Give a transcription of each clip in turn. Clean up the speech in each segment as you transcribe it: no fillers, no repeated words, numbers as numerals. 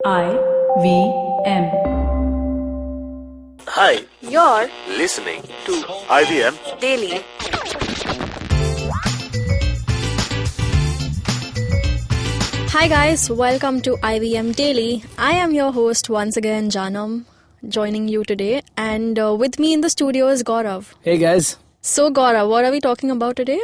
IVM. Hi, You're listening to IVM. Daily. Hi guys, welcome to IVM Daily. I am your host once again, Jaanam, joining you today. And with me in the studio is Gaurav. Hey guys. So Gaurav, what are we talking about today?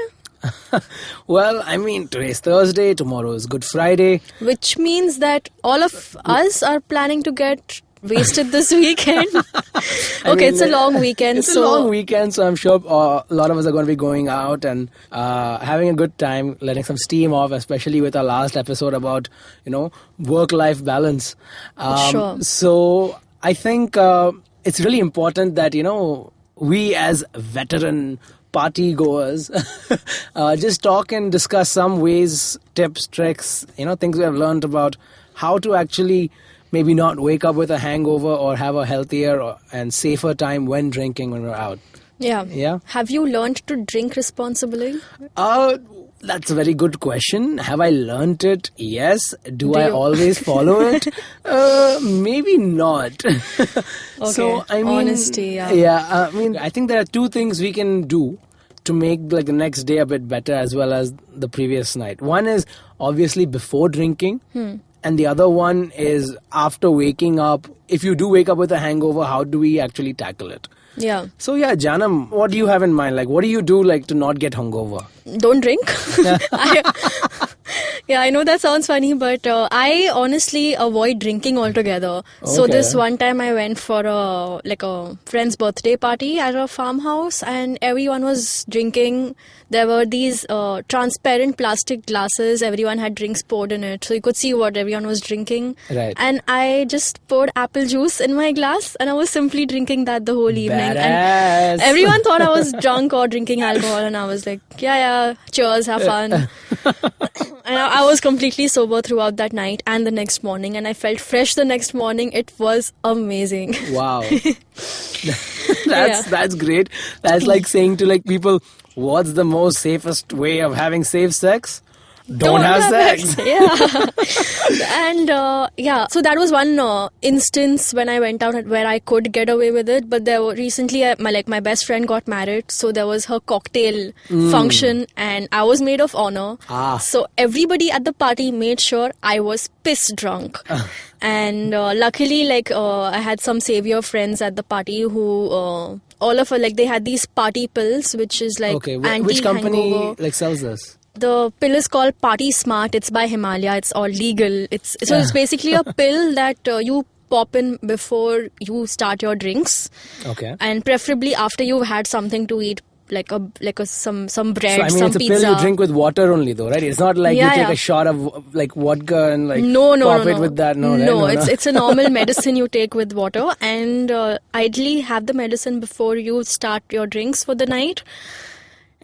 Well, today's Thursday, tomorrow is Good Friday. Which means that all of us are planning to get wasted this weekend. It's a long weekend. It's a long weekend, so I'm sure a lot of us are going to be going out and having a good time, letting some steam off, especially with our last episode about, work-life balance. Sure. So I think it's really important that, we as veteran party goers just talk and discuss some ways, tips, tricks, things we have learned about how to actually maybe not wake up with a hangover or have a healthier and safer time when drinking when we're out. Yeah. Have you learned to drink responsibly? That's a very good question. Have I learned it? Yes. Do I always follow it? Maybe not. Okay. So, Honesty, yeah. Yeah, I think there are two things we can do to make the next day a bit better as well as the previous night. One is obviously before drinking. And the other one is after waking up. If you do wake up with a hangover, how do we actually tackle it? Yeah. So Janam, what do you have in mind? What do you do to not get hungover? Don't drink. I know that sounds funny, but I honestly avoid drinking altogether. So this one time I went for a friend's birthday party at a farmhouse and everyone was drinking. There were these transparent plastic glasses. Everyone had drinks poured in it. So you could see what everyone was drinking. Right. And I just poured apple juice in my glass and I was simply drinking that the whole evening. Badass. And everyone thought I was drunk or drinking alcohol and I was like, yeah, cheers, have fun. And I was completely sober throughout that night and the next morning, and I felt fresh the next morning. It was amazing. Wow. That's great. That's like saying to people, what's the most safest way of having safe sex? Don't have sex. Yeah. And so that was one instance when I went out where I could get away with it. But there were recently, my best friend got married, so there was her cocktail function, and I was maid of honor. So everybody at the party made sure I was piss drunk. And luckily, I had some savior friends at the party who all of they had these party pills, which is anti-hangover. Which company sells this? The pill is called Party Smart. It's by Himalaya. It's all legal. It's basically a pill that you pop in before you start your drinks. Okay. And preferably after you've had something to eat, some bread, so, some it's a pizza. pill you drink with water only though, right? It's not you take a shot of vodka and pop it with that. No, it's a normal medicine you take with water, and ideally have the medicine before you start your drinks for the night.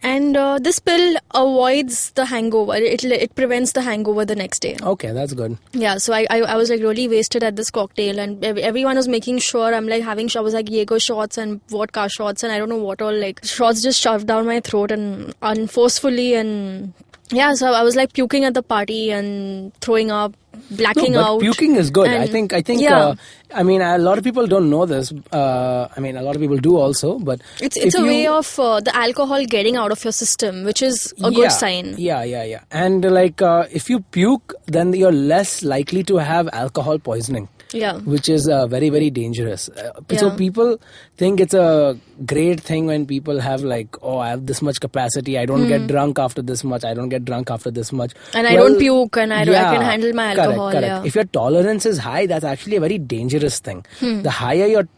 And this pill avoids the hangover. It prevents the hangover the next day. Okay, that's good. Yeah, so I was really wasted at this cocktail, and everyone was making sure I'm having I was Jaeger shots and vodka shots and I don't know what all, shots just shoved down my throat and unforcefully, and yeah, so I was puking at the party and throwing up, blacking out. Puking is good. And I think. Yeah. A lot of people don't know this. A lot of people do also, but it's a way of the alcohol getting out of your system, which is a good sign. Yeah. And if you puke, then you're less likely to have alcohol poisoning. Yeah. Which is very, very dangerous. So people think it's a great thing when people have I have this much capacity. I don't get drunk after this much. I don't get drunk after this much. And I don't puke and I can handle my alcohol. Correct. Yeah. If your tolerance is high, that's actually a very dangerous thing. The higher your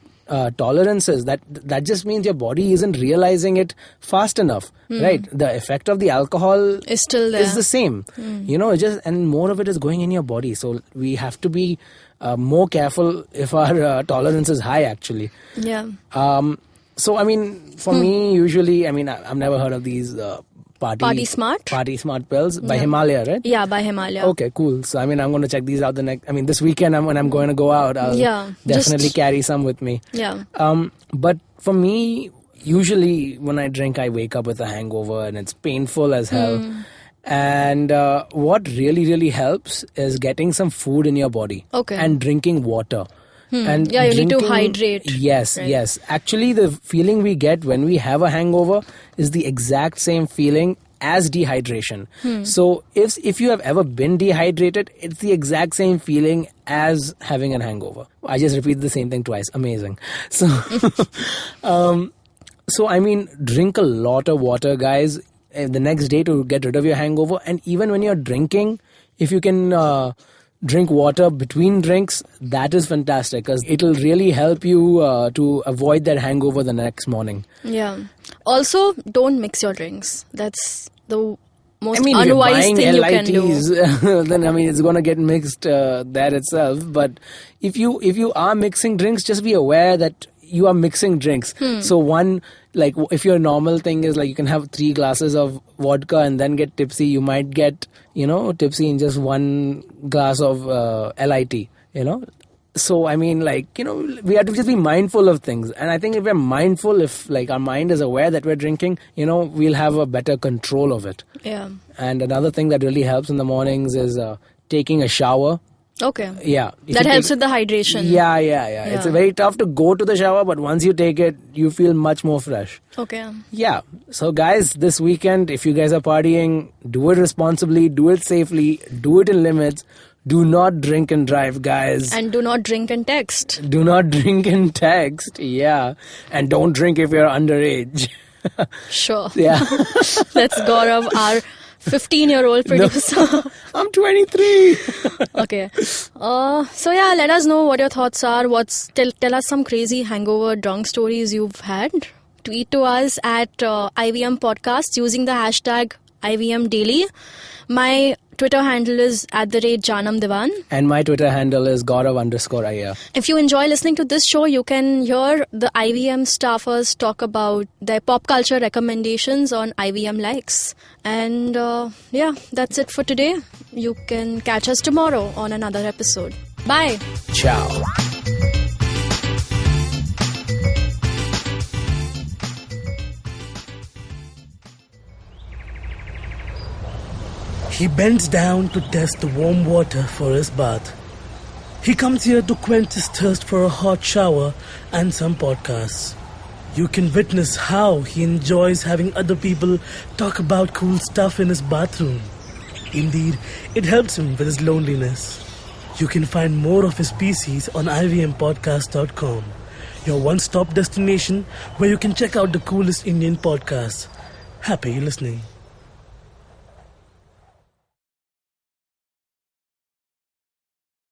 tolerance is, that just means your body isn't realizing it fast enough, right? The effect of the alcohol is still there. Is the same. And more of it is going in your body. So we have to be more careful if our tolerance is high, actually. Yeah. So, for me, usually, I've never heard of these Party Smart pills by Himalaya, right? Yeah, by Himalaya. Okay, cool. So, I'm going to check these out this weekend when I'm going to go out, I'll definitely carry some with me. Yeah. But for me, usually when I drink, I wake up with a hangover and it's painful as hell. And what really helps is getting some food in your body. Okay. And drinking water. And Yeah, you need to drinking- hydrate. Yes, right? yes. Actually, the feeling we get when we have a hangover is the exact same feeling as dehydration. So if you have ever been dehydrated, it's the exact same feeling as having a hangover. I just repeat the same thing twice. Amazing. So, so I mean, drink a lot of water, guys, the next day to get rid of your hangover. And even when you're drinking, if you can drink water between drinks, that is fantastic because it'll really help you to avoid that hangover the next morning. Yeah. Also, don't mix your drinks. That's the most I mean, if you're unwise buying thing you can do. LITs, then I mean it's gonna get mixed there itself. But if you are mixing drinks, just be aware that you are mixing drinks. So one, like if your normal thing is like you can have 3 glasses of vodka and then get tipsy, you might get tipsy in just 1 glass of LIT. So I mean, like, we have to just be mindful of things. And I think if we're mindful, if like our mind is aware that we're drinking, we'll have a better control of it. Yeah. And another thing that really helps in the mornings is taking a shower. Okay. Yeah. That helps with the hydration. Yeah. It's very tough to go to the shower, but once you take it, you feel much more fresh. Okay. Yeah. So guys, this weekend, if you guys are partying, do it responsibly, do it safely, do it in limits. Do not drink and drive, guys. And do not drink and text. Do not drink and text. Yeah. And don't drink if you're underage. Sure. Yeah. That's Gaurav, our 15-year-old producer. I'm 23. Okay. So yeah, let us know what your thoughts are. Tell us some crazy hangover drunk stories you've had. Tweet to us at IVM Podcast using the hashtag IVM Daily. My Twitter handle is @Jaanam Diwan. And my Twitter handle is Gaurav_Iyer. If you enjoy listening to this show, you can hear the IVM staffers talk about their pop culture recommendations on IVM Likes. And yeah, that's it for today. You can catch us tomorrow on another episode. Bye. Ciao. He bends down to test the warm water for his bath. He comes here to quench his thirst for a hot shower and some podcasts. You can witness how he enjoys having other people talk about cool stuff in his bathroom. Indeed, it helps him with his loneliness. You can find more of his species on ivmpodcast.com, your one-stop destination where you can check out the coolest Indian podcasts. Happy listening.